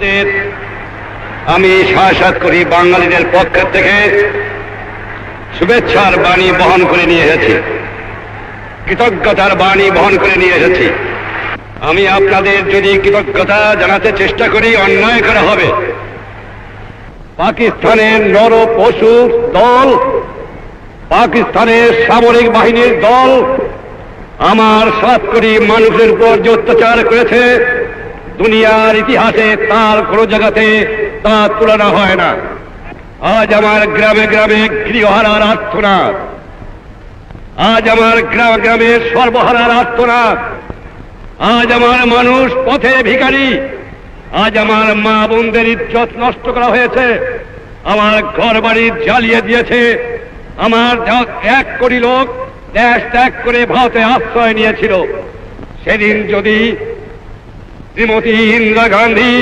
আপনাদের আমি সাক্ষাৎ করি বাঙালিদের পক্ষ থেকে শুভেচ্ছার বাণী বহন করে নিয়ে এসেছি, কৃতজ্ঞতার বাণী বহন করে নিয়ে এসেছি। আমি আপনাদের যদি কৃতজ্ঞতা জানাতে চেষ্টা করি, অন্যায় করা হবে। পাকিস্তানের নর পশুর দল, পাকিস্তানের সামরিক বাহিনীর দল আমার 7 কোটি মানুষের উপর যে অত্যাচার করেছে, দুনিয়ার ইতিহাসে তার কোন জায়গাতে তা তুলনা হয় না। আজ আমার গ্রামে গ্রামে গৃহহারার আর্তনাদ, আজ আমার গ্রামে গ্রামে সর্বহারার আর্তনাদ, আজ আমার মানুষ পথে ভিখারি, আজ আমার মা বোনদের ইজ্জত নষ্ট করা হয়েছে, আমার ঘর বাড়ি জ্বালিয়ে দিয়েছে। আমার 1 কোটি লোক দেশ ত্যাগ করে ভারতে আশ্রয় নিয়েছিল। সেদিন যদি শ্রীমতী ইন্দিরা গান্ধী,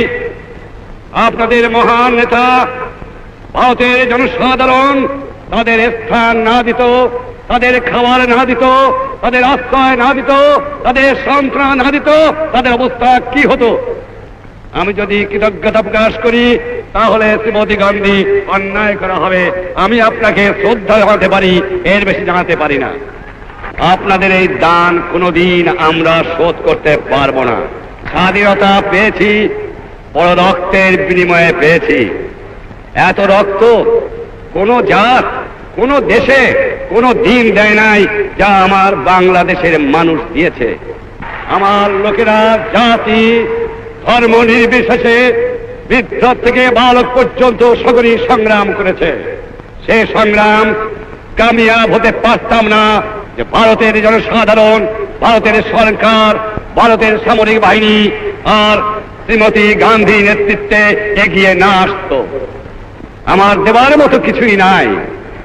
আপনাদের মহান নেতা, ভারতের জনসাধারণ তাদের স্থান না দিত, তাদের খাবার না দিত, তাদের আশ্রয় না দিত, তাদের সন্ত্রাস না দিত, তাদের অবস্থা কি হতো? আমি যদি কৃতজ্ঞতা প্রকাশ করি, তাহলে শ্রীমতী গান্ধী অন্যায় করা হবে। আমি আপনাকে শ্রদ্ধা জানাতে পারি, এর বেশি জানাতে পারি না। আপনাদের এই দান কোনোদিন আমরা শোধ করতে পারবো না। স্বাধীনতা পেয়েছি বড় রক্তের বিনিময়ে পেয়েছি। এত রক্ত কোন জাত, কোন দেশে কোন দিন দেয় নাই যা আমার বাংলাদেশের মানুষ দিয়েছে। আমার লোকেরা জাতি ধর্ম নির্বিশেষে বৃদ্ধ থেকে বালক পর্যন্ত সকলেই সংগ্রাম করেছে। সে সংগ্রাম কামিয়াব হতে পারতাম না যে ভারতের জনসাধারণ, ভারতের সরকার, ভারতের সামরিক বাহিনী আর শ্রীমতী গান্ধী নেতৃত্বে এগিয়ে না আসত। আমার দেবার মতো কিছুই নাই,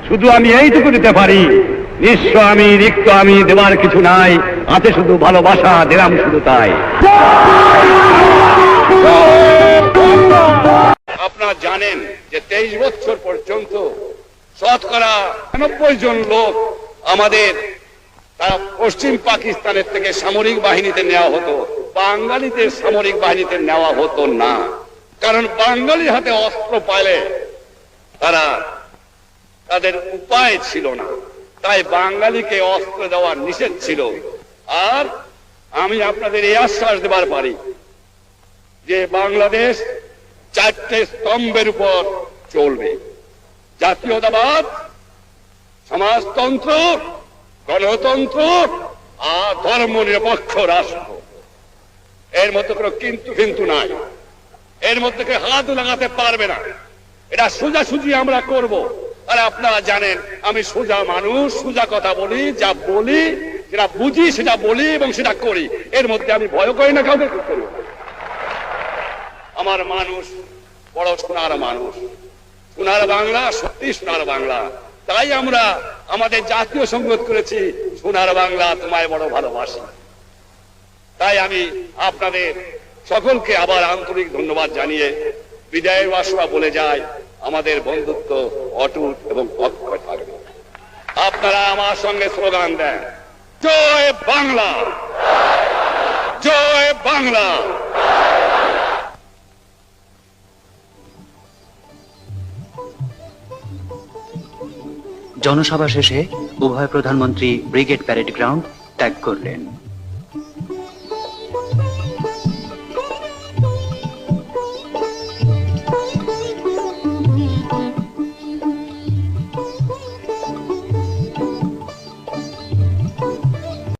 শুধু আমি এইটুকু দিতে পারি। নিঃস্ব আমি, রিক্ত আমি, দেবার কিছু নাই, আছে শুধু ভালোবাসা, দিলাম শুধু তাই। আপনারা জানেন যে 23 বছর পর্যন্ত শতকরা 90 জন লোক আমাদের তারা পশ্চিম পাকিস্তানের থেকে সামরিক বাহিনীতে নেওয়া হতো, বাঙালিদের সামরিক বাহিনীতে নেওয়া হতো না। কারণ বাঙালির হাতে অস্ত্র পাইলে তারা তাদের উপায় ছিল না, তাই বাঙালিকে অস্ত্র দেওয়া নিষেধ ছিল। আর আমি আপনাদের এই আশ্বাস দেবার পারি যে বাংলাদেশ 4টে স্তম্ভের উপর চলবে: জাতীয়তাবাদ, সমাজতন্ত্র, গণতন্ত্র আর ধর্ম নিরপেক্ষ রাষ্ট্র। এর মধ্যে কোনো কিন্তু নাই, এর মধ্যে কেউ হাত লাগাতে পারবে না। এটা সোজাসুজি আমরা করব। আর আপনারা জানেন আমি সোজা মানুষ, সোজা কথা বলি, যা বলি যেটা বুঝি সেটা বলি এবং সেটা করি। এর মধ্যে আমি ভয় করি না কাউকে করি। আমার মানুষ বড় সোনার মানুষ, সোনার বাংলা, সত্যি সোনার বাংলা। তাই আমরা আমাদের জাতীয় সংগীত করেছি, সোনার বাংলা তোমায় বড় ভালোবাসি। তাই আমি আপনাদের সকলকে আবার আন্তরিক ধন্যবাদ জানিয়ে বিদায়ের বাসনা বলে যাই, আমাদের বন্ধুত্ব অটুট এবং অক্ষয় থাকবে। আপনারা আমার সঙ্গে স্লোগান দেন, জয় বাংলা, জয় বাংলা। জনসভা শেষে উভয় প্রধানমন্ত্রী ব্রিগেড প্যারেড গ্রাউন্ড ত্যাগ করলেন।